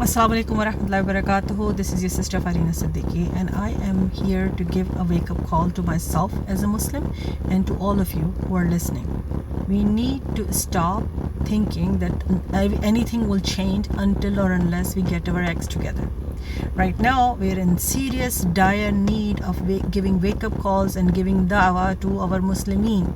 Assalamu alaikum wa rahmatullahi wa barakatuhu. This is your sister Farina Siddique, and I am here to give a wake-up call to myself as a Muslim and to all of you who are listening. We need to stop thinking that anything will change until or unless we get our acts together. Right now, we're in serious, dire need of giving wake-up calls and giving da'wah to our Muslimeen.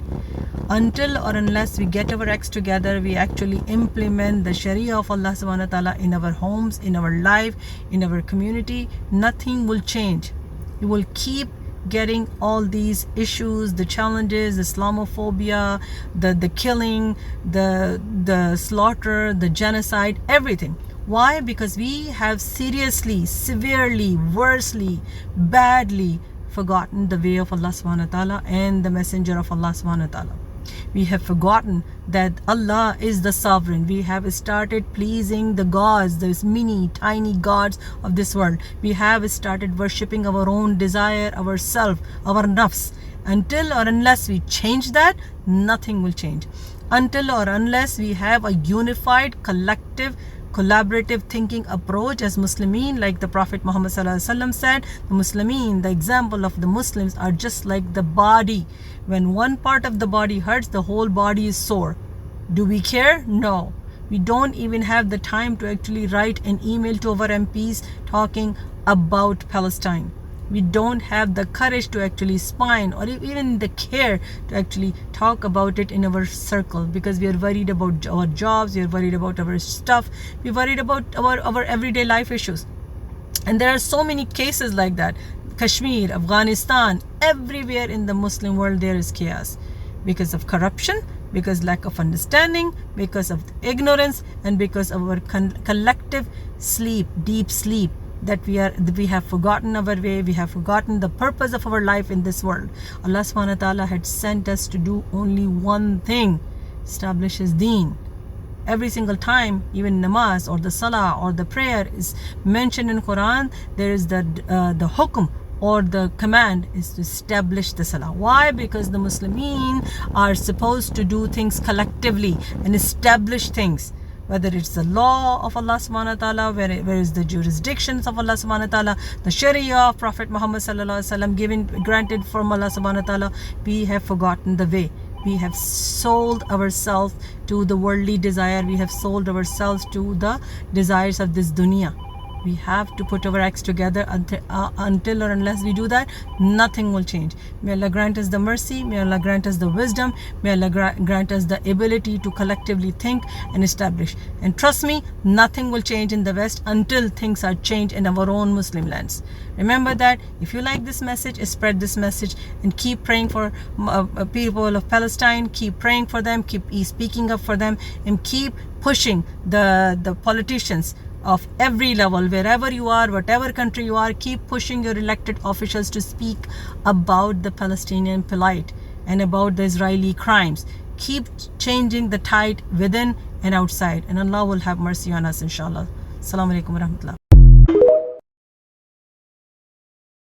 Until or unless we get our acts together, we actually implement the Sharia of Allah subhanahu wa ta'ala in our homes, in our life, in our community, nothing will change. We will keep getting all these issues, the challenges, Islamophobia, the killing, the slaughter, the genocide, everything. Why? Because we have seriously, severely, worsely, badly forgotten the way of Allah subhanahu wa ta'ala and the Messenger of Allah subhanahu wa ta'ala. We have forgotten that Allah is the sovereign. We have started pleasing the gods, those mini, tiny gods of this world. We have started worshipping our own desire, ourself, our nafs. Until or unless we change that, nothing will change. Until or unless we have a unified, collective, collaborative thinking approach as Muslimeen, like the Prophet Muhammad said, the Muslimeen, the example of the Muslims are just like the body. When one part of the body hurts, the whole body is sore. Do we care? No. We don't even have the time to actually write an email to our MPs talking about Palestine. We don't have the courage to actually spine or even the care to actually talk about it in our circle, because we are worried about our jobs, we are worried about our stuff, we're worried about our everyday life issues. And there are so many cases like that. Kashmir, Afghanistan, everywhere in the Muslim world there is chaos because of corruption, because lack of understanding, because of ignorance, and because of our collective sleep, deep sleep, that we have forgotten our way, we have forgotten the purpose of our life in this world. Allah subhanahu wa ta'ala had sent us to do only one thing: establish His deen. Every single time, even namaz or the salah or the prayer is mentioned in Quran, there is the hukum or the command is to establish the salah. Why? Because the Muslimeen are supposed to do things collectively and establish things. Whether it's the law of Allah subhanahu wa ta'ala, where is the jurisdictions of Allah subhanahu wa ta'ala, the Sharia of Prophet Muhammad sallallahu alaihi wasallam granted from Allah subhanahu wa ta'ala, we have forgotten the way. We have sold ourselves to the worldly desire. We have sold ourselves to the desires of this dunya. We have to put our acts together. Until or unless we do that, nothing will change. May Allah grant us the mercy. May Allah grant us the wisdom. May Allah grant us the ability to collectively think and establish. And trust me, nothing will change in the West until things are changed in our own Muslim lands. Remember that. If you like this message, spread this message and keep praying for people of Palestine. Keep praying for them. Keep speaking up for them, and keep pushing the politicians of every level, wherever you are, whatever country you are. Keep pushing your elected officials to speak about the Palestinian plight and about the Israeli crimes. Keep changing the tide within and outside, and Allah will have mercy on us, inshallah. Assalamu alaikum wa rahmatullah.